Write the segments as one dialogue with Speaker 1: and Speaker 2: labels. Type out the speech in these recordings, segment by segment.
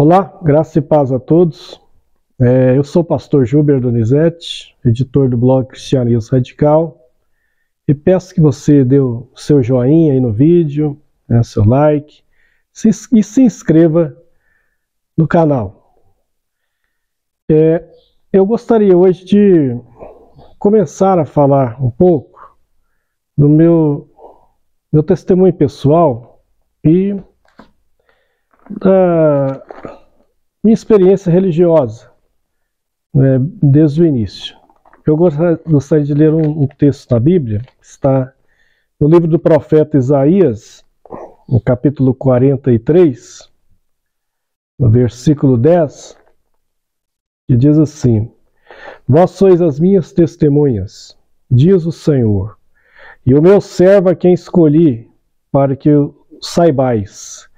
Speaker 1: Olá, graça e paz a todos. Eu sou o pastor Gilber Donizete, editor do blog Cristianismo Radical, e peço que você dê o seu joinha aí no vídeo, seu like, e se inscreva no canal. Eu gostaria hoje de começar a falar um pouco do meu testemunho pessoal e da minha experiência religiosa, desde o início. Eu gostaria de ler um texto da Bíblia, que está no livro do profeta Isaías, no capítulo 43, no versículo 10, que diz assim: Vós sois as minhas testemunhas, diz o Senhor, e o meu servo a quem escolhi, para que o saibais,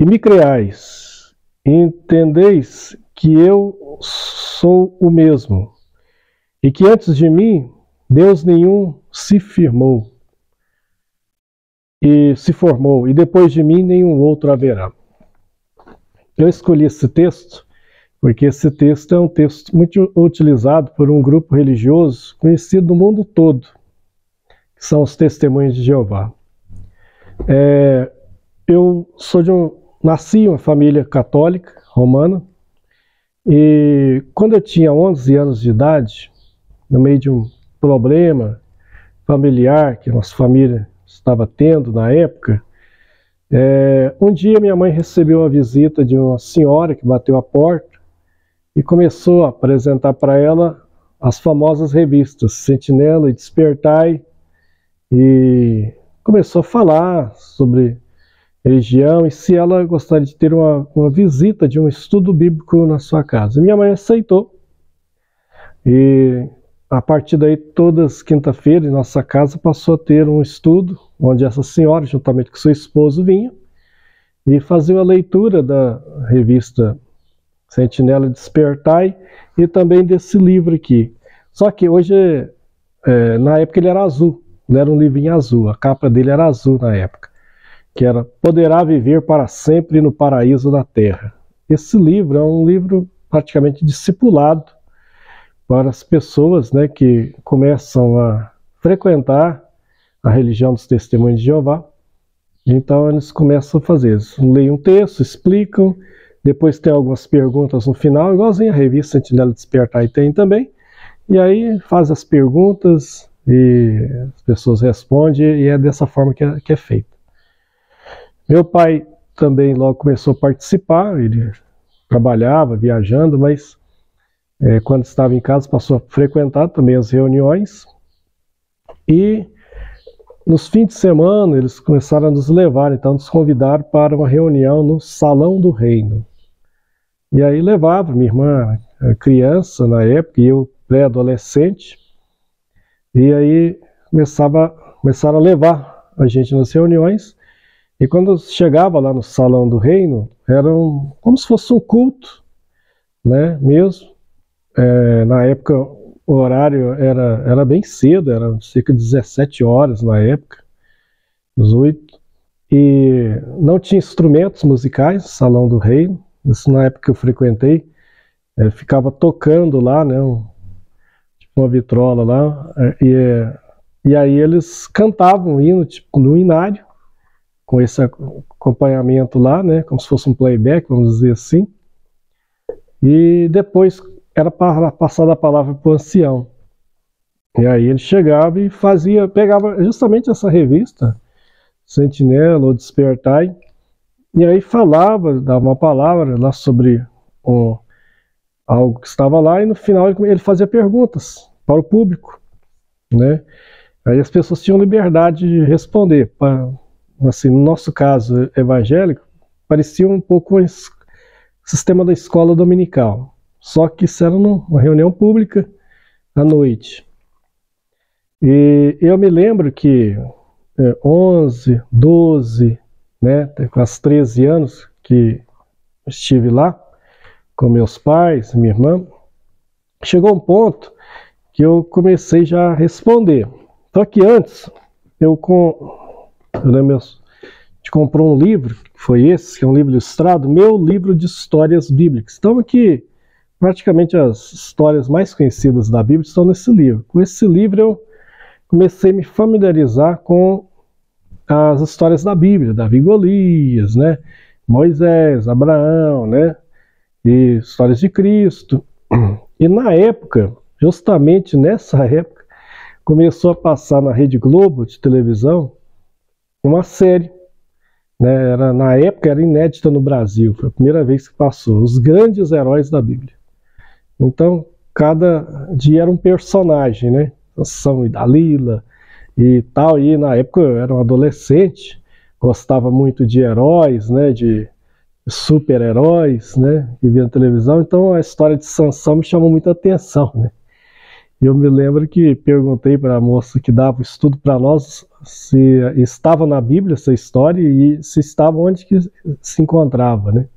Speaker 1: e me creais, e entendeis que eu sou o mesmo, e que antes de mim Deus nenhum se formou, e depois de mim nenhum outro haverá. Eu escolhi esse texto porque esse texto é um texto muito utilizado por um grupo religioso conhecido no mundo todo, que são os Testemunhos de Jeová. Eu nasci em uma família católica, romana, e quando eu tinha 11 anos de idade, no meio de um problema familiar que a nossa família estava tendo na época, um dia minha mãe recebeu a visita de uma senhora que bateu a porta e começou a apresentar para ela as famosas revistas Sentinela e Despertai, e começou a falar sobre religião e se ela gostaria de ter uma visita de um estudo bíblico na sua casa. E minha mãe aceitou. E a partir daí, todas quinta-feira, em nossa casa passou a ter um estudo, onde essa senhora, juntamente com seu esposo, vinha e fazia a leitura da revista Sentinela e Despertai e também desse livro aqui. Só que hoje, na época ele era azul, ele era um livrinho azul, a capa dele era azul na época, que era Poderá Viver para Sempre no Paraíso da Terra. Esse livro é um livro praticamente discipulado para as pessoas, que começam a frequentar a religião dos Testemunhos de Jeová. Então eles começam a fazer isso, leem um texto, explicam, depois tem algumas perguntas no final, igualzinho a revista Sentinela Despertar tem também, e aí faz as perguntas e as pessoas respondem, e é dessa forma que é feito. Meu pai também logo começou a participar, ele trabalhava, viajando, mas quando estava em casa passou a frequentar também as reuniões, e nos fins de semana eles começaram a nos levar, então nos convidaram para uma reunião no Salão do Reino. E aí levava, minha irmã criança na época, e eu pré-adolescente, e aí começaram a levar a gente nas reuniões, e quando chegava lá no Salão do Reino, era como se fosse um culto, mesmo. Na época o horário era bem cedo, era cerca de 17 horas na época, 18, e não tinha instrumentos musicais no Salão do Reino. Isso na época que eu frequentei, ficava tocando lá, tipo uma vitrola lá, e aí eles cantavam um hino, tipo no inário, com esse acompanhamento lá, como se fosse um playback, vamos dizer assim, e depois era passada a palavra para o ancião. E aí ele chegava e pegava justamente essa revista, Sentinela ou Despertai, e aí dava uma palavra lá sobre algo que estava lá, e no final ele fazia perguntas para o público, Aí as pessoas tinham liberdade de responder. Assim, no nosso caso evangélico, parecia um pouco o sistema da escola dominical, só que isso era uma reunião pública à noite. E eu me lembro que 11, 12, com os 13 anos que estive lá com meus pais, minha irmã, chegou um ponto que eu comecei já a responder. Só que antes, eu lembro de gente comprou um livro, que foi esse, que é um livro ilustrado, Meu Livro de Histórias Bíblicas. Então aqui, praticamente as histórias mais conhecidas da Bíblia estão nesse livro. Com esse livro eu comecei a me familiarizar com as histórias da Bíblia, Davi e Golias, né? Moisés, Abraão, né? E histórias de Cristo. E na época, justamente nessa época, começou a passar na Rede Globo de televisão uma série, né? Na época era inédita no Brasil, foi a primeira vez que passou, Os Grandes Heróis da Bíblia. Então, cada dia era um personagem, né? Sansão e Dalila e tal, e na época eu era um adolescente, gostava muito de heróis, né? De super-heróis, né? E via na televisão, então a história de Sansão me chamou muita atenção, né? E eu me lembro que perguntei para a moça que dava o estudo para nós se estava na Bíblia essa história e se estava onde que se encontrava, né?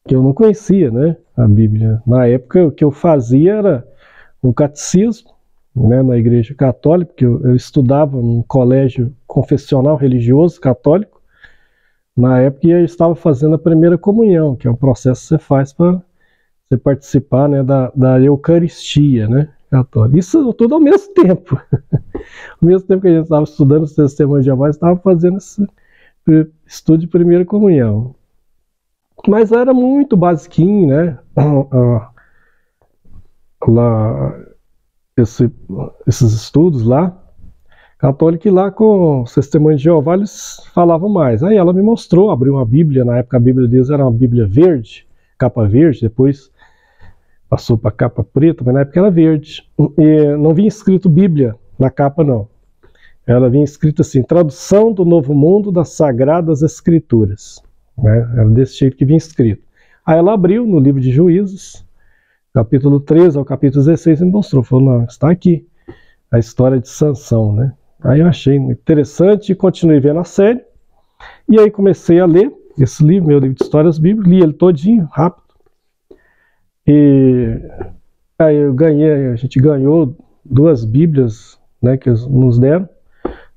Speaker 1: Que eu não conhecia, né, a Bíblia. Na época o que eu fazia era um catecismo, né, na Igreja Católica, porque eu estudava num colégio confessional religioso católico. Na época eu estava fazendo a primeira comunhão, que é um processo que você faz para você participar, né, da Eucaristia, né, católica. Isso tudo ao mesmo tempo. Ao mesmo tempo que a gente estava estudando os testemunhos de Jeová, estava fazendo esse estudo de primeira comunhão. Mas era muito basiquinho, né? Lá, esses estudos lá, católico, e lá com os testemunhos de Jeová eles falavam mais. Aí ela me mostrou, abriu uma Bíblia, na época a Bíblia deles era uma Bíblia verde, capa verde, depois passou para capa preta, mas na época era verde. E não vinha escrito Bíblia na capa, não. Ela vinha escrito assim, Tradução do Novo Mundo das Sagradas Escrituras. Né? Era desse jeito que vinha escrito. Aí ela abriu no livro de Juízes, capítulo 13 ao capítulo 16, e me mostrou. Falou, não, está aqui a história de Sansão, né? Aí eu achei interessante e continuei vendo a série. E aí comecei a ler esse livro, meu livro de histórias bíblicas, li ele todinho, rápido. E aí a gente ganhou 2 Bíblias, né, que eles nos deram.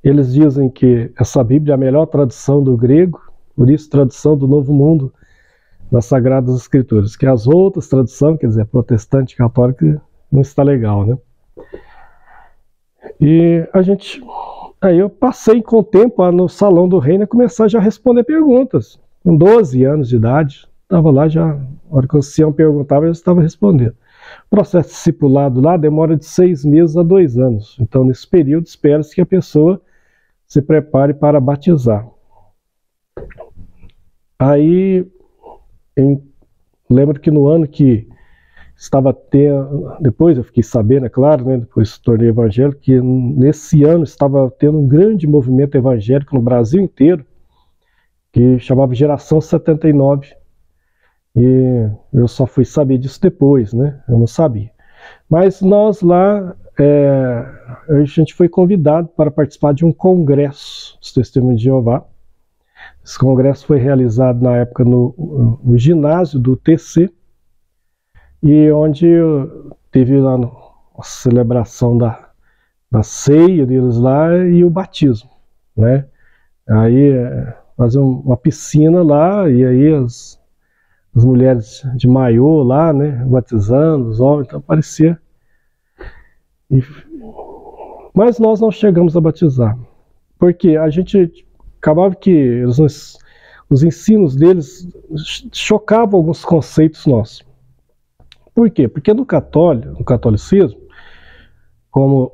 Speaker 1: Eles dizem que essa Bíblia é a melhor tradução do grego, por isso tradução do Novo Mundo das Sagradas Escrituras, que as outras traduções, quer dizer, protestante, católica, não está legal, né? E aí eu passei com o tempo no Salão do Reino a começar já a responder perguntas. Com 12 anos de idade, estava lá já, na hora que o ancião perguntava, eu estava respondendo. O processo discipulado lá demora de 6 meses a 2 anos. Então, nesse período, espera-se que a pessoa se prepare para batizar. Aí, eu lembro que no ano que estava tendo, depois eu fiquei sabendo, é claro, né, depois tornei evangélico, que nesse ano estava tendo um grande movimento evangélico no Brasil inteiro, que chamava Geração 79. E eu só fui saber disso depois, né? Eu não sabia. Mas nós lá, a gente foi convidado para participar de um congresso dos Testemunhos de Jeová. Esse congresso foi realizado na época no ginásio do TC, e onde teve lá a celebração da ceia deles lá e o batismo, né? Aí fazer uma piscina lá, e aí as mulheres de maiô lá, né, batizando, os homens, então parecia. Mas nós não chegamos a batizar, porque a gente acabava que os ensinos deles chocavam alguns conceitos nossos. Por quê? Porque no catolicismo, como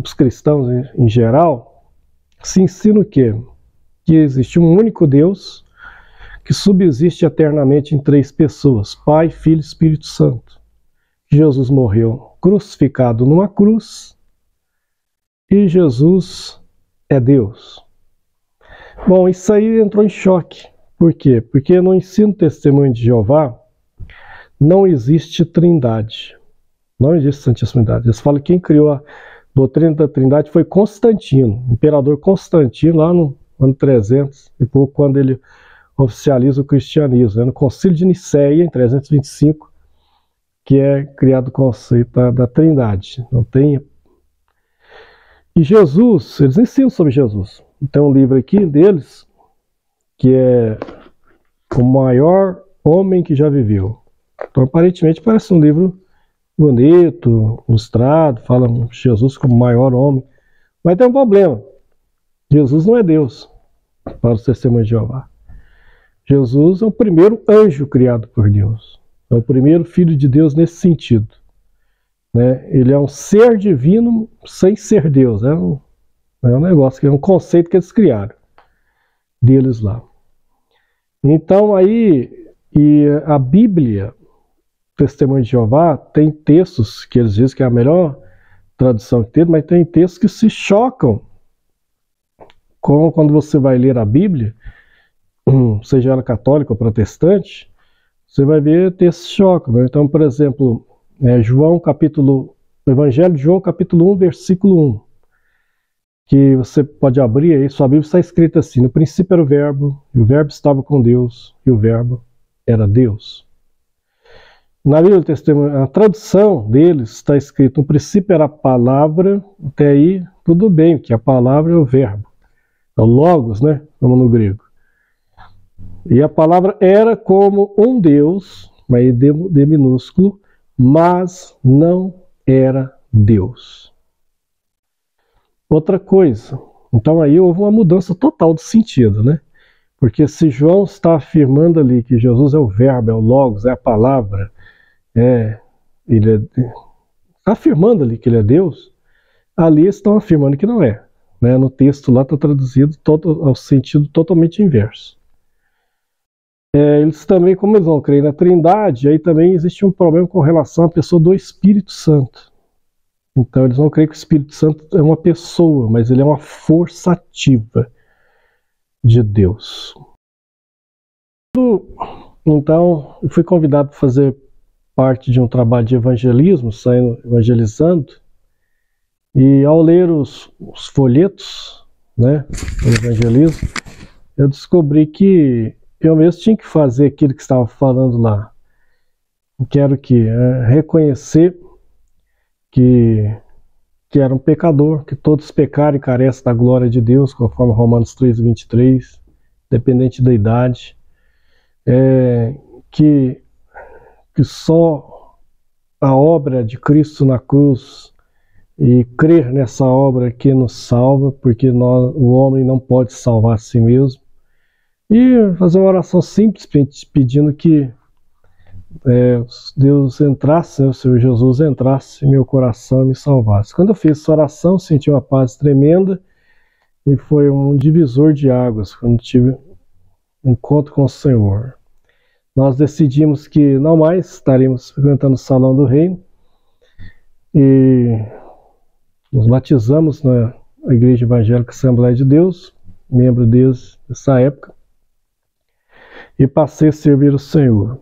Speaker 1: os cristãos em geral, se ensina o quê? Que existe um único Deus que subsiste eternamente em 3 pessoas, Pai, Filho e Espírito Santo. Jesus morreu crucificado numa cruz e Jesus é Deus. Bom, isso aí entrou em choque. Por quê? Porque no ensino Testemunho de Jeová não existe trindade. Não existe Santíssima Trindade. Eles falam que quem criou a doutrina da Trindade foi Constantino, o imperador Constantino, lá no ano 300 e pouco, quando ele oficializa o cristianismo, no Concílio de Nicéia, em 325, que é criado o conceito da Trindade. Não tem. E Jesus, eles ensinam sobre Jesus. Tem um livro aqui deles, que é o maior homem que já viveu. Então, aparentemente, parece um livro bonito, ilustrado, fala Jesus como o maior homem. Mas tem um problema. Jesus não é Deus, para os testemunhos de Jeová. Jesus é o primeiro anjo criado por Deus. É o primeiro filho de Deus nesse sentido. Né? Ele é um ser divino sem ser Deus. É um negócio, é um conceito que eles criaram deles lá. Então aí, e a Bíblia, Testemunho de Jeová, tem textos que eles dizem que é a melhor tradução que tem, mas tem textos que se chocam com quando você vai ler a Bíblia, seja ela católica ou protestante, você vai ver textos que chocam. Né? Então, por exemplo, Evangelho de João, capítulo 1, versículo 1, que você pode abrir aí, sua Bíblia está escrita assim: no princípio era o Verbo, e o Verbo estava com Deus, e o Verbo era Deus. Na Bíblia do Testemunho, a tradução deles está escrito: no princípio era a palavra, até aí tudo bem, que a palavra é o Verbo, é o Logos, né, como no grego. E a palavra era como um Deus, mas D minúsculo, mas não era Deus. Outra coisa, então aí houve uma mudança total de sentido, né? Porque se João está afirmando ali que Jesus é o Verbo, é o Logos, é a palavra, está afirmando ali que ele é Deus, ali estão afirmando que não é. Né? No texto lá está traduzido ao sentido totalmente inverso. Eles também, como eles não creem na Trindade, aí também existe um problema com relação à pessoa do Espírito Santo. Então eles não creem que o Espírito Santo é uma pessoa, mas ele é uma força ativa de Deus. Então, eu fui convidado para fazer parte de um trabalho de evangelismo, saindo evangelizando, e ao ler os folhetos, né, do evangelismo, eu descobri que eu mesmo tinha que fazer aquilo que estava falando lá. Eu quero reconhecer que era um pecador, que todos pecaram e carecem da glória de Deus, conforme Romanos 3:23, independente da idade, que só a obra de Cristo na cruz e crer nessa obra que nos salva, porque o homem não pode salvar a si mesmo, e fazer uma oração simples pedindo que Deus entrasse, né, o Senhor Jesus entrasse em meu coração e me salvasse. Quando eu fiz essa oração, senti uma paz tremenda e foi um divisor de águas quando tive um encontro com o Senhor. Nós decidimos que não mais estaríamos frequentando o Salão do Reino e nos batizamos na Igreja Evangélica Assembleia de Deus, membro desde essa época, e passei a servir o Senhor.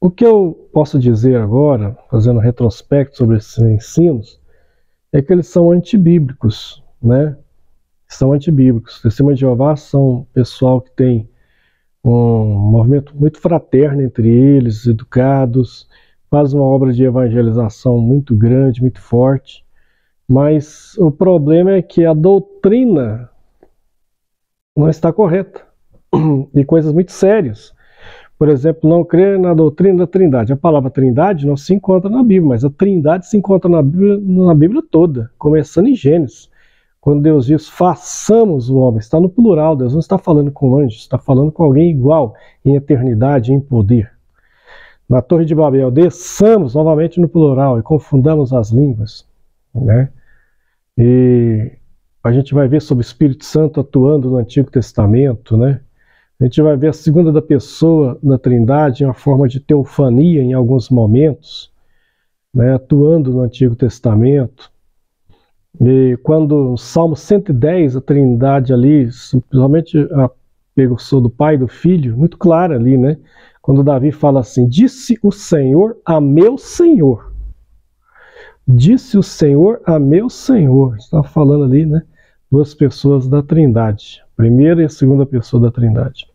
Speaker 1: O que eu posso dizer agora, fazendo um retrospecto sobre esses ensinos, é que eles são antibíblicos, né? São antibíblicos. Testemunhos de Jeová são pessoal que tem um movimento muito fraterno entre eles, educados, faz uma obra de evangelização muito grande, muito forte, mas o problema é que a doutrina não está correta, e coisas muito sérias. Por exemplo, não crer na doutrina da Trindade. A palavra Trindade não se encontra na Bíblia, mas a Trindade se encontra na Bíblia toda, começando em Gênesis. Quando Deus diz, façamos o homem, está no plural, Deus não está falando com anjos, está falando com alguém igual em eternidade, em poder. Na Torre de Babel, desçamos novamente no plural e confundamos as línguas. Né? E a gente vai ver sobre o Espírito Santo atuando no Antigo Testamento, né? A gente vai ver a segunda da pessoa da Trindade em uma forma de teofania em alguns momentos, né, atuando no Antigo Testamento. E quando no Salmo 110, a Trindade ali, simplesmente a pessoa do Pai e do Filho, muito clara ali, né? Quando Davi fala assim, disse o Senhor a meu Senhor. Disse o Senhor a meu Senhor. Está falando ali, né? Duas pessoas da Trindade. Primeira e a segunda pessoa da Trindade.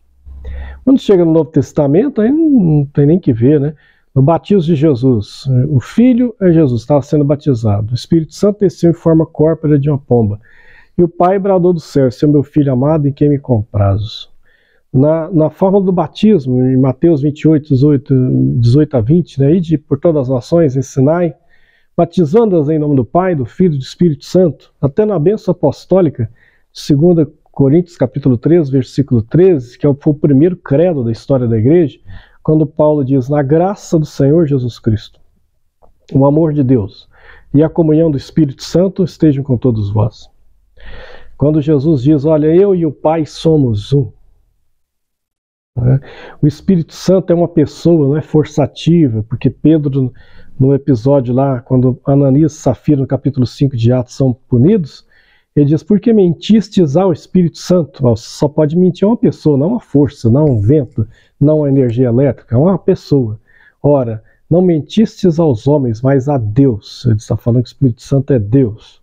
Speaker 1: Quando chega no Novo Testamento, aí não tem nem que ver, né? No batismo de Jesus, o Filho é Jesus, estava sendo batizado. O Espírito Santo desceu em forma corpórea de uma pomba. E o Pai bradou do céu, esse é o meu Filho amado em quem me comprazo. Na fórmula do batismo, em Mateus 28, 18 a 20, né, ide por todas as nações, ensinai, batizando-as em nome do Pai, do Filho e do Espírito Santo, até na bênção apostólica, 2 Coríntios capítulo 3, versículo 13, que foi o primeiro credo da história da igreja, quando Paulo diz, na graça do Senhor Jesus Cristo, o amor de Deus e a comunhão do Espírito Santo estejam com todos vós. Quando Jesus diz, olha, eu e o Pai somos um. O Espírito Santo é uma pessoa, não é forçativa, porque Pedro, no episódio lá, quando Ananias e Safira, no capítulo 5 de Atos, são punidos, ele diz, por que mentistes ao Espírito Santo? Você só pode mentir a uma pessoa, não uma força, não um vento, não uma energia elétrica, é uma pessoa. Ora, não mentistes aos homens, mas a Deus. Ele está falando que o Espírito Santo é Deus.